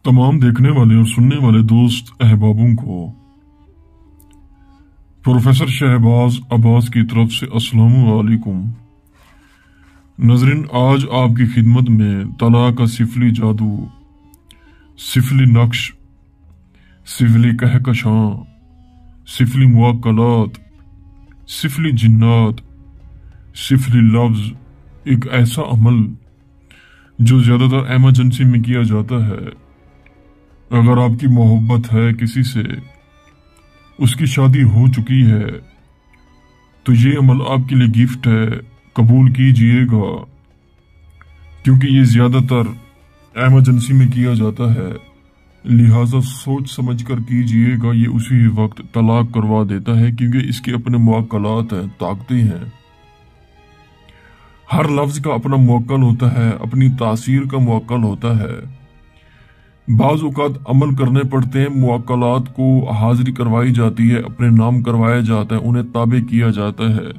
तमाम देखने वाले और सुनने वाले दोस्त अहबाबों को प्रोफेसर शहबाज अब्बास की तरफ से अस्सलामु अलैकुम। नजरिन, आज आपकी खिदमत में तलाक का सिफली जादू, सिफली नक्श, सिफली कहकशां, सिफली मुवक्कलात, सिफली जिन्नात, सिफली लफ्ज, एक ऐसा अमल जो ज्यादातर एमरजेंसी में किया जाता है। अगर आपकी मोहब्बत है किसी से, उसकी शादी हो चुकी है, तो ये अमल आपके लिए गिफ्ट है, कबूल कीजिएगा, क्योंकि ये ज्यादातर एमरजेंसी में किया जाता है। लिहाजा सोच समझ कर कीजिएगा। ये उसी वक्त तलाक करवा देता है, क्योंकि इसके अपने मुवक्कलात हैं, ताकतें हैं। हर लफ्ज का अपना मुवक्कल होता है, अपनी तासीर का मुवक्कल होता है। बाज़ औक़ात अमल करने पड़ते हैं, मुवक्कलात को हाजिरी करवाई जाती है, अपने नाम करवाया जाता है, उन्हें ताबे किया जाता है।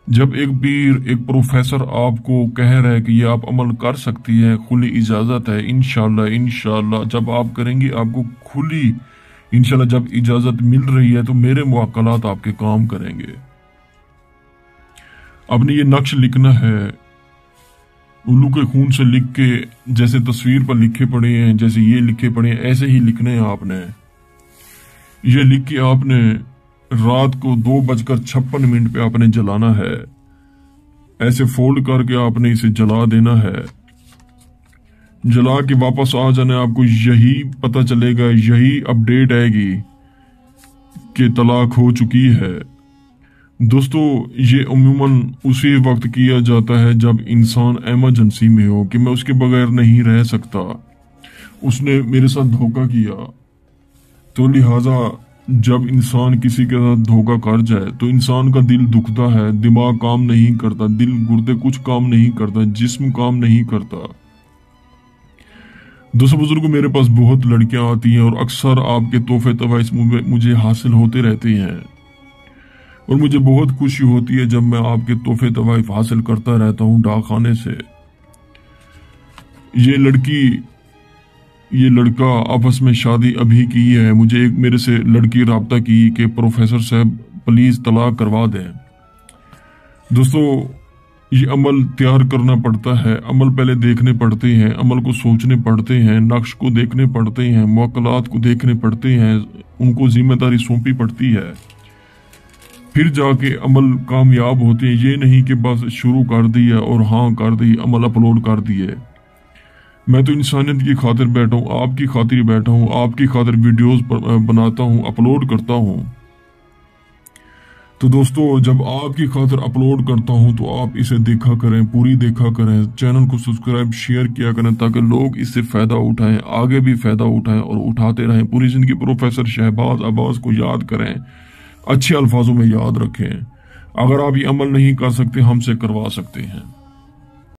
जब एक पीर, एक प्रोफेसर आपको कह रहा है कि ये आप अमल कर सकती है, खुली इजाजत है, इंशाल्लाह जब आप करेंगी आपको खुली, इंशाल्लाह जब इजाजत मिल रही है तो मेरे मुवक्कलात आपके काम करेंगे। अपने ये नक्श लिखना है, उल्लू के खून से लिख के, जैसे तस्वीर पर लिखे पड़े हैं, जैसे ये लिखे पड़े हैं, ऐसे ही लिखने हैं आपने। ये लिख के आपने रात को 2:56 पे आपने जलाना है। ऐसे फोल्ड करके आपने इसे जला देना है। जला के वापस आ जाना, आपको यही पता चलेगा, यही अपडेट आएगी कि तलाक हो चुकी है। दोस्तों, ये अमूमन उसी वक्त किया जाता है जब इंसान एमरजेंसी में हो, कि मैं उसके बगैर नहीं रह सकता, उसने मेरे साथ धोखा किया। तो लिहाजा जब इंसान किसी के साथ धोखा कर जाए तो इंसान का दिल दुखता है, दिमाग काम नहीं करता, दिल गुर्दे कुछ काम नहीं करता, जिस्म काम नहीं करता। दोस्तों बुजुर्ग, मेरे पास बहुत लड़कियां आती हैं और अक्सर आपके तोहफे तवाइस मुझे हासिल होते रहते हैं, और मुझे बहुत खुशी होती है जब मैं आपके तोहफे तवाइफ हासिल करता रहता हूं डाकखाने से। ये लड़की, ये लड़का आपस में शादी अभी की है। मुझे एक मेरे से लड़की राब्ता की कि प्रोफेसर साहब प्लीज तलाक करवा दें। दोस्तों, ये अमल तैयार करना पड़ता है, अमल पहले देखने पड़ते हैं, अमल को सोचने पड़ते हैं, नक्श को देखने पड़ते हैं, मुवक्कलात को देखने पड़ते हैं, उनको जिम्मेदारी सौंपी पड़ती है, फिर जाके अमल कामयाब होते हैं। ये नहीं कि बस शुरू कर दिया और हाँ कर दी, अमल अपलोड कर दिए। मैं तो इंसानियत की खातिर बैठा हूँ, आपकी खातिर बैठा हूँ, आपकी खातिर वीडियोस बनाता हूँ, अपलोड करता हूँ। तो दोस्तों, जब आपकी खातिर अपलोड करता हूँ तो आप इसे देखा करें, पूरी देखा करें, चैनल को सब्सक्राइब शेयर किया करें, ताकि लोग इससे फायदा उठाएं, आगे भी फायदा उठाएं और उठाते रहें। पूरी जिंदगी प्रोफेसर शहबाज अब्बास को याद करें, अच्छे अल्फाजों में याद रखें। अगर आप ये अमल नहीं कर सकते, हमसे करवा सकते हैं।